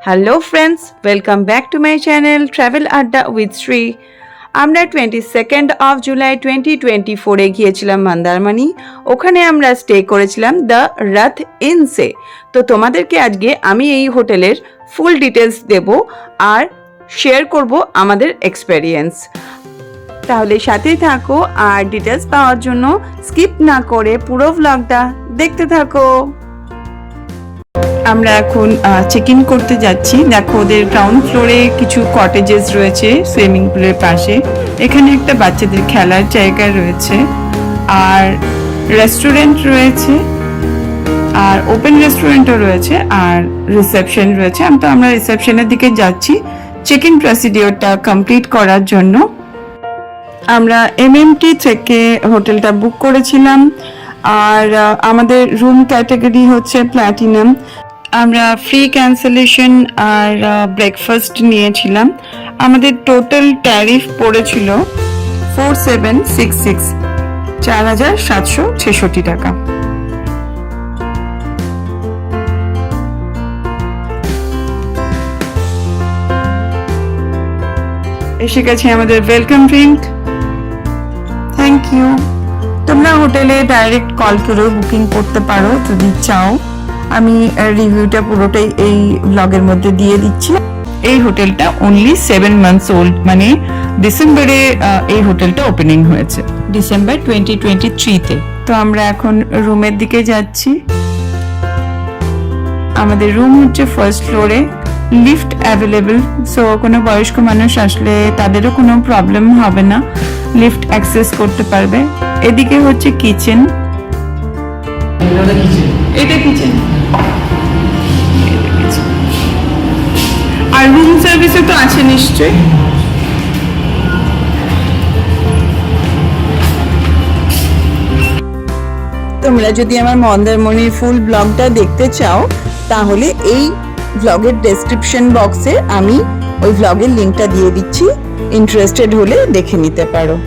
Hello friends, welcome back to my channel travel আড্ডা with Shri. আমরা 22nd of July 2024 গিয়েছিলাম মন্দারমণি। ওখানে আমরা স্টে করেছিলাম দ্য রথ ইনসে। তো তোমাদেরকে আজকে আমি এই হোটেলের ফুল ডিটেলস দেব আর শেয়ার করব আমাদের এক্সপেরিয়েন্স। তাহলে সাথেই থাকো আর ডিটেলস পাওয়ার জন্য স্কিপ না করে পুরো ভ্লগটা দেখতে থাকো। আমরা এখন চেক ইন করতে যাচ্ছি। দেখো, ওদের গ্রাউন্ড ফ্লোরে কিছু কটেজেস রয়েছে সুইমিং পুলের পাশে। এখানে একটা বাচ্চাদের খেলার জায়গা রয়েছে, আর রেস্টুরেন্ট রয়েছে, আর ওপেন রেস্টুরেন্টও রয়েছে, আর রিসেপশন রয়েছে। আমরা রিসেপশনের দিকে যাচ্ছি চেক ইন প্রসিডিওরটা কমপ্লিট করার জন্য। আমরা এমএমটি থেকে হোটেলটা বুক করেছিলাম, আর আমাদের রুম ক্যাটাগরি হচ্ছে প্ল্যাটিনাম। আমরা ফ্রি ক্যান্সেলেশন আর ব্রেকফাস্ট নিয়েছিলাম। আমাদের টোটাল ট্যারিফ পড়েছিল 4766, 4766 টাকা। এসে গেছে আমাদের ওয়েলকাম ড্রিঙ্ক। Thank you. তোমরা হোটেলে ডাইরেক্ট কল করেও বুকিং করতে পারো যদি চাও। আমি রিভিউটা পুরোটাই এই ব্লগের মধ্যে দিয়ে দিচ্ছি। এই হোটেলটা অনলি 7 months ওল্ড, মানে ডিসেম্বরে এই হোটেলটা ওপেনিং হয়েছে, ডিসেম্বর 2023-তে। তো আমরা এখন রুমের দিকে যাচ্ছি। আমাদের রুম হচ্ছে ফার্স্ট ফ্লোরে, লিফট অ্যাভেলেবল। সো কোনো বয়স্ক মানুষ আসলে তাদেরও কোনো প্রবলেম হবে না, লিফট অ্যাক্সেস করতে পারবে। এদিকে হচ্ছে কিচেন, এটা কিচেন, আর রুম সার্ভিসও তো আছে নিশ্চয়ই। তোমরা যদি আমার মন্দারমণির ফুল ব্লগটা দেখতে চাও, তাহলে এই ব্লগের ডেসক্রিপশন বক্সে আমি ওই ব্লগের লিঙ্কটা দিয়ে দিচ্ছি, ইন্টারেস্টেড হলে দেখে নিতে পারো।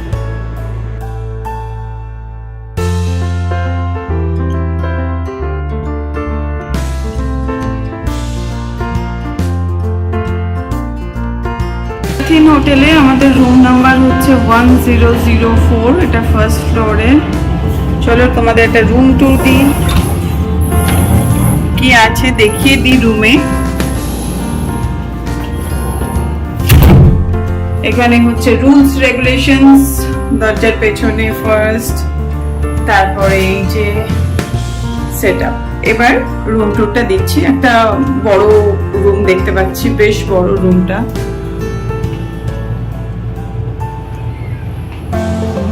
হোটেলে আমাদের রুম নাম্বার হচ্ছে 1004, এটা ফার্স্ট ফ্লোরে। চলো তোমাদের একটা রুম ট্যুর দিই, কি আছে দেখিয়ে দিই রুমে। এখানে হচ্ছে রুলস রেগুলেশনস, দরজার পেছনে ফার্স্ট, তারপরে এই যে সেটআপ। এবার রুম ট্যুরটা দিচ্ছি। একটা বড় রুম দেখতে পাচ্ছি, বেশ বড় রুমটা।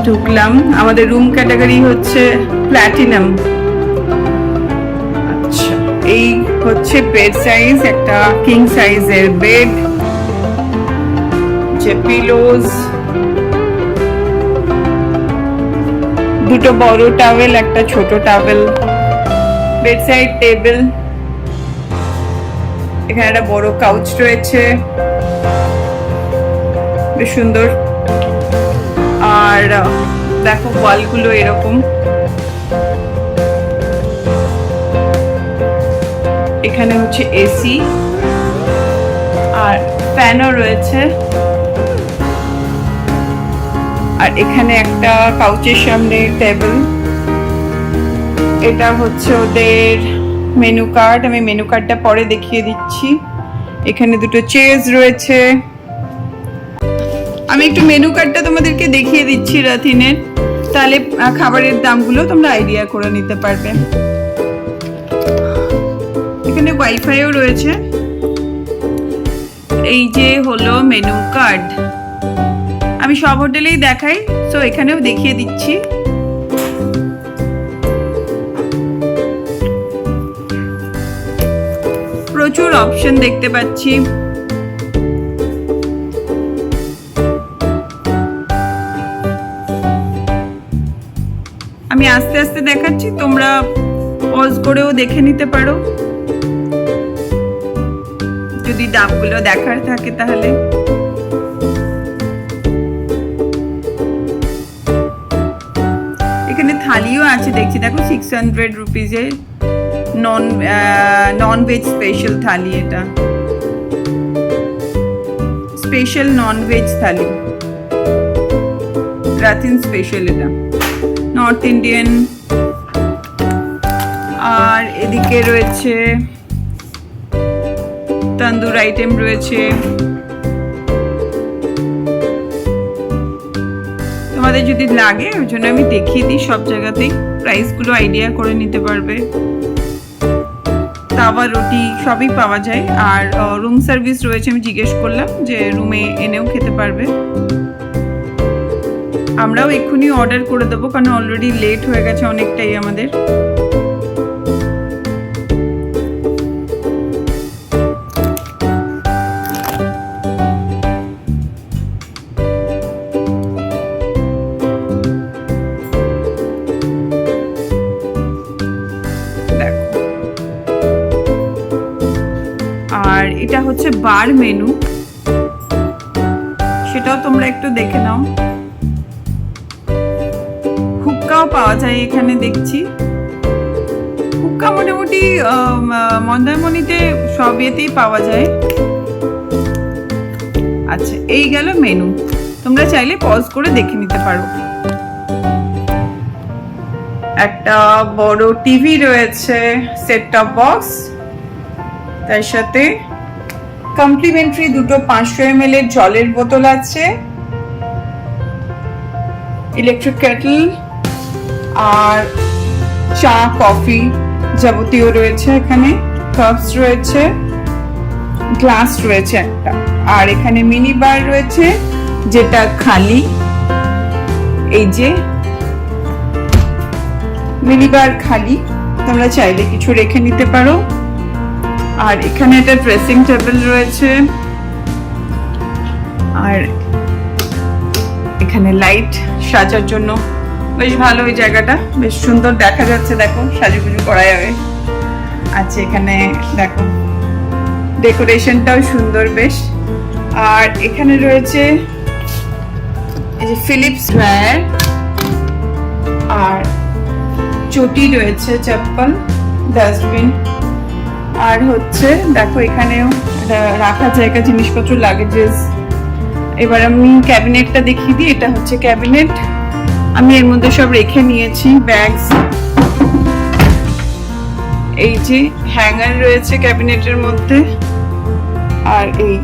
ঢুকলাম। আমাদের রুম ক্যাটাগরি হচ্ছে প্ল্যাটিনাম। আচ্ছা, এই হচ্ছে বেড সাইজ, একটা কিং সাইজের বেড, যে পিলোজ, দুটো বড় টাওয়েল, একটা ছোট টাওয়েল, বেড সাইড টেবিল, এখানে একটা বড় কাউচ রয়েছে, বেশ সুন্দর। আর দেখো ওয়ালগুলো এরকম। এখানে হচ্ছে এসি আর ফ্যানও রয়েছে। আর এখানে একটা কাউচের সামনে টেবিল। এটা হচ্ছে ওদের মেনু কার্ড, আমি মেনু কার্ডটা পরে দেখিয়ে দিচ্ছি। এখানে দুটো চেয়ার্স রয়েছে। আমি একটু মেনু কার্ডটা তোমাদেরকে দেখিয়ে দিচ্ছি রাথিনের, তাহলে খাবারের দামগুলো তোমরা আইডিয়া করে নিতে পারবে। এখানে ওয়াইফাইও রয়েছে। এই যে হলো মেনু কার্ড, আমি সব হোটেলেই দেখাই, তো এখানেও দেখিয়ে দিচ্ছি। প্রচুর অপশন দেখতে পাচ্ছি। আমি আস্তে আস্তে দেখাচ্ছি, তোমরা পজ করেও দেখে নিতে পারো যদি দামগুলো দেখার থাকে তাহলে। এখানে থালিও আছে দেখছি, দেখো 600 রুপিজে নন ভেজ স্পেশাল থালি। এটা স্পেশাল নন ভেজ থালি, রাতিন স্পেশাল, এটা নর্থ ইন্ডিয়ান। আর এদিকে রয়েছে তন্দুর আইটেম রয়েছে। তোমাদের যদি লাগে ওই জন্য আমি দেখিয়ে দিই সব জায়গাতেই, প্রাইসগুলো আইডিয়া করে নিতে পারবে। তাওয়া রুটি সবই পাওয়া যায়। আর রুম সার্ভিস রয়েছে, আমি জিজ্ঞেস করলাম যে রুমে এনেও খেতে পারবে। আমরাও এক্ষুনি অর্ডার করে দেবো, কারণ অলরেডি লেট হয়ে গেছে অনেকটাই আমাদের। আর এটা হচ্ছে বার মেনু, সেটাও তোমরা একটু দেখে নাও। হুক্কাও পাওয়া যায় এখানে দেখছি। হুক্কা মোটামুটি মন্দারমণিতে সব ইয়েতেই পাওয়া যায়। আচ্ছা, এই গেল মেনু, তোমরা চাইলে পজ করে দেখে নিতে পারো। একটা বড় টিভি রয়েছে, সেট টপ বক্স, তার সাথে কমপ্লিমেন্টারি দুটো 500 ml এর জলের বোতল আছে, ইলেকট্রিক কেটল, আর চা কফি যাবতীয় রয়েছে এখানে, কাপস রয়েছে, গ্লাস রয়েছে একটা। আর এখানে মিনি বার রয়েছে যেটা খালি, এই যে মিনি বার খালি, তোমরা চাইলে কিছু রেখে নিতে পারো। আর এখানে একটা ড্রেসিং টেবিল রয়েছে, আর এখানে লাইট সাজার জন্য বেশ ভালো, ওই জায়গাটা বেশ সুন্দর দেখা যাচ্ছে, দেখো সাজুগুজু করা যাবে। আচ্ছা, এখানে দেখো ডেকোরেশনটাও সুন্দর বেশ। আর এখানে রয়েছে এই যে ফিলিপস ড্রয়ার, আর চটি রয়েছে, চপ্পল, ডাস্টবিন। আর হচ্ছে দেখো এখানেও রাখা জায়গা, জিনিসপত্র, লাগেজেস। এবার আমি ক্যাবিনেটটা দেখিয়ে দিই। এটা হচ্ছে ক্যাবিনেট, আমি এর মধ্যে সব রেখে নিয়েছি, ব্যাগস। এই যে হ্যাঙ্গার রয়েছে ক্যাবিনেটের মধ্যে। আর এই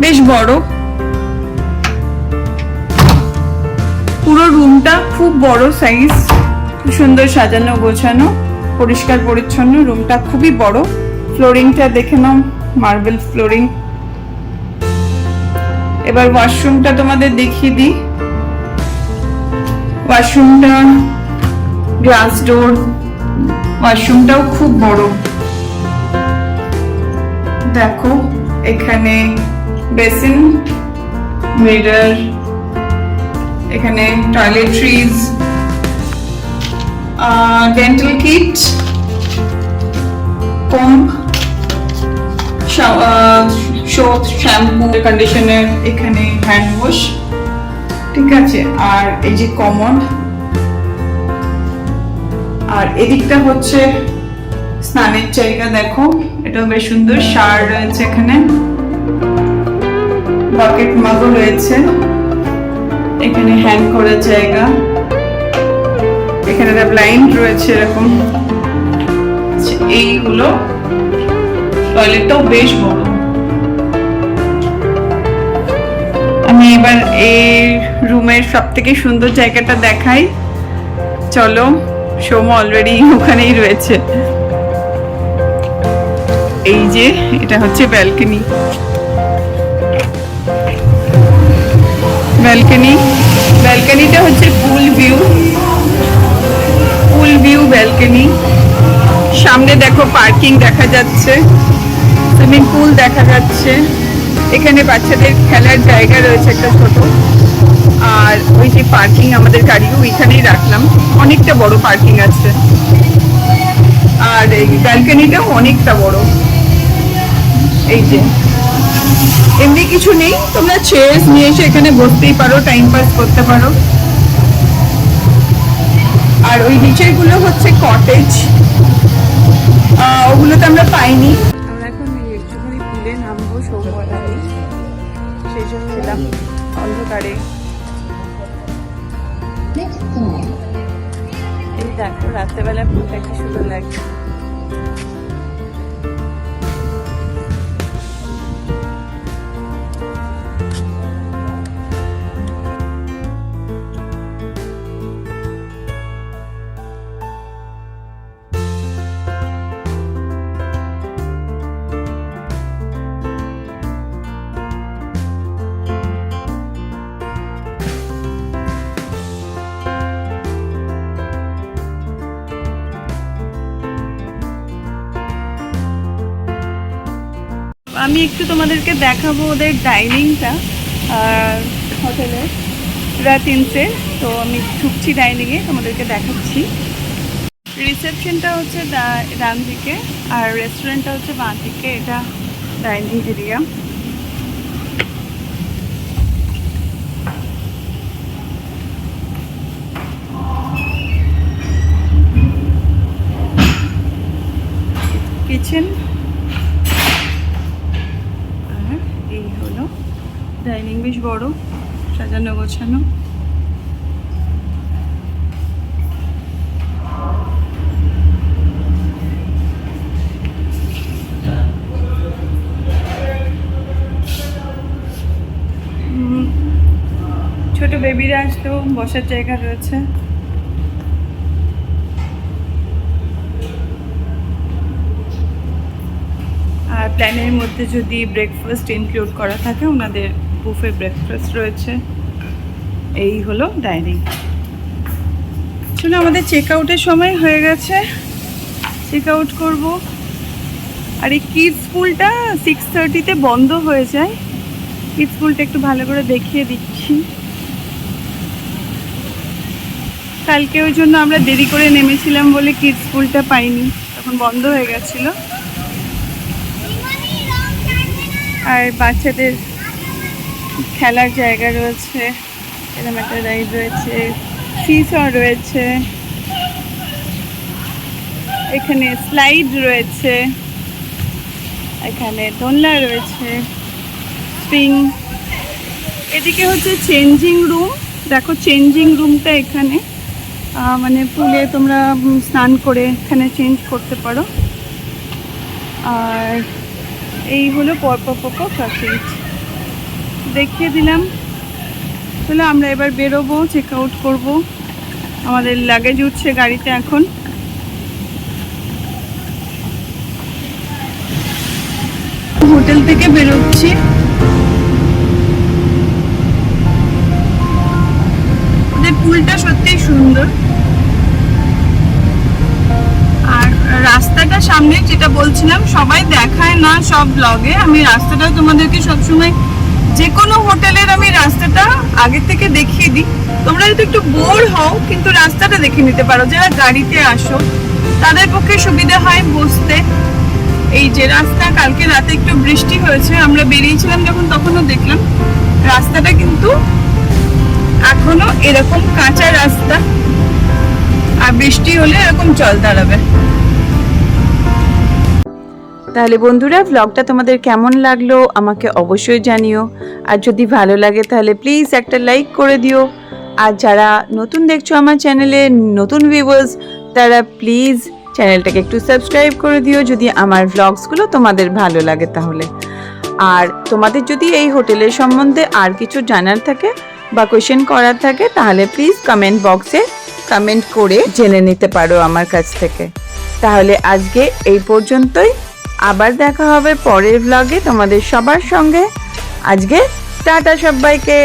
বেশ বড়, পুরো রুমটা খুব বড় সাইজ, খুব সুন্দর সাজানো গোছানো, পরিষ্কার পরিচ্ছন্ন। রুমটা খুবই বড়। ফ্লোরিংটা দেখে নাও, মার্বেল ফ্লোরিং। এবার ওয়াশরুমটা তোমাদের দেখিয়ে দিই। ওয়াশরুমটা গ্লাস ডোর, ওয়াশরুমটাও খুব বড়। দেখো এখানে বেসিন, মিরর, এখানে toiletries, dental kit, comb, soap, shampoo, conditioner, এখানে হ্যান্ড ওয়াশ, ঠিক আছে। আর এই যে কমোড। আর এদিকটা হচ্ছে স্নানের জায়গা, দেখো এটাও বেশ সুন্দর, শাওয়ার রয়েছে এখানে, বাকেট মাগও রয়েছে, এখানে হ্যাং করার জায়গা, এখানে ব্লাইন্ড রয়েছে এরকম। এই হলো টয়লেটটাও বেশ বড়। আমি এবার এই রুমের সব থেকে সুন্দর জায়গাটা দেখাই, চলো। সোমা অলরেডি ওখানেই রয়েছে। এই যে এটা হচ্ছে ব্যালকনি, ব্যালকনিটা হচ্ছে পুল ভিউ ব্যালকনি। সামনে দেখো পার্কিং দেখা যাচ্ছে, সুইমিং পুল দেখা যাচ্ছে, এখানে বাচ্চাদের খেলার জায়গা রয়েছে একটা ছোট। আর ওই যে পার্কিং, আমাদের গাড়িও ওইখানেই রাখলাম, অনেকটা বড় পার্কিং আছে। আর এই ব্যালকনিটাও অনেকটা বড়। এই যে এমনি কিছু নেই, তোমরা চেয়ার্স নিয়ে এসে এখানে বসতেই পারো, টাইম পাস করতে পারো। আর ওই নিচের গুলো হচ্ছে কটেজ, ওগুলো তো আমরা পাইনি। আমরা এখন একটুখানি পুলে নামবো, সেই জন্য ছিলাম অন্ধকারে। এই দেখো রাত্রেবেলা ফুলটা কি সুন্দর লাগছে। আমি একটু তোমাদেরকে দেখাবো ওদের ডাইনিংটা হোটেলের রাতিনসে। তো আমি ঢুকছি ডাইনিংয়ে, তোমাদেরকে দেখাচ্ছি। রিসেপশনটা হচ্ছে ডান দিকে আর রেস্টুরেন্টটা হচ্ছে বাঁ দিকে। এটা ডাইনিং এরিয়া। কিচেন আর এই হলো ডাইনিং, বেশ বড়, সাজানো গোছানো। ছোট বেবিরা আসতেও বসার জায়গা রয়েছে। আর প্ল্যানের মধ্যে যদি ব্রেকফাস্ট ইনক্লুড করা থাকে, ওনাদের বুফে ব্রেকফাস্ট রয়েছে। এই হলো ডাইনিং। চলো, আমাদের চেক আউটের সময় হয়ে গেছে, চেক আউট করবো। আর এই কিডস স্কুলটা 6:30-তে বন্ধ হয়ে যায়। কিডস স্কুলটা একটু ভালো করে দেখিয়ে দিচ্ছি। কালকে ওই জন্য আমরা দেরি করে নেমেছিলাম বলে কিডস স্কুলটা পাইনি, তখন বন্ধ হয়ে গেছিল। আর বাচ্চাদের খেলার জায়গা রয়েছে, এরকম একটা রাইড রয়েছে, সিস রয়েছে, এখানে স্লাইড রয়েছে, এখানে দোলনা রয়েছে, স্প্রিং। এদিকে হচ্ছে চেঞ্জিং রুম। দেখো চেঞ্জিং রুমটা এখানে, মানে পুলে তোমরা স্নান করে এখানে চেঞ্জ করতে পারো। আর এই হলো পরপর ফ্যাসিলিটি দেখিয়ে দিলাম। চলো আমরা এবার বেরোবো, চেক আউট করবো। আমাদের লাগেজ উঠছে গাড়িতে এখন। হোটেল থেকে বেরোচ্ছি। ওদের পুলটা সত্যি সুন্দর। আর রাস্তাটা সামনে, যেটা বলছিলাম, সবাই দেখায় না সব ব্লগে। আমি রাস্তাটা তোমাদেরকে সবসময়, যে কোনো হোটেলের আমি রাস্তাটা আগে থেকে দেখিয়ে দিই। তোমরা যদি একটু বোর হও কিন্তু রাস্তাটা দেখে নিতে পারো। যারা গাড়িতে আসো তাদের পক্ষে সুবিধা হয় বসতে। এই যে রাস্তা, কালকে রাতে একটু বৃষ্টি হয়েছে, আমরা বেরিয়েছিলাম যখন তখনও দেখলাম রাস্তাটা কিন্তু এখনো এরকম কাঁচা রাস্তা, আর বৃষ্টি হলে এরকম জল দাঁড়াবে। তাহলে বন্ধুরা, ব্লগটা তোমাদের কেমন লাগলো আমাকে অবশ্যই জানিও। আর যদি ভালো লাগে তাহলে প্লিজ একটা লাইক করে দিও। আর যারা নতুন দেখছো আমার চ্যানেলে, নতুন ভিউয়ার্স, তারা প্লিজ চ্যানেলটাকে একটু সাবস্ক্রাইব করে দিও যদি আমার ব্লগসগুলো তোমাদের ভালো লাগে তাহলে। আর তোমাদের যদি এই হোটেলের সম্বন্ধে আর কিছু জানার থাকে বা কোয়েশ্চেন করার থাকে তাহলে প্লিজ কমেন্ট বক্সে কমেন্ট করে জেনে নিতে পারো আমার কাছ থেকে। তাহলে আজকে এই পর্যন্তই, আবার দেখা হবে পরের ব্লগে তোমাদের সবার সঙ্গে। আজকে টাটা সবাইকে।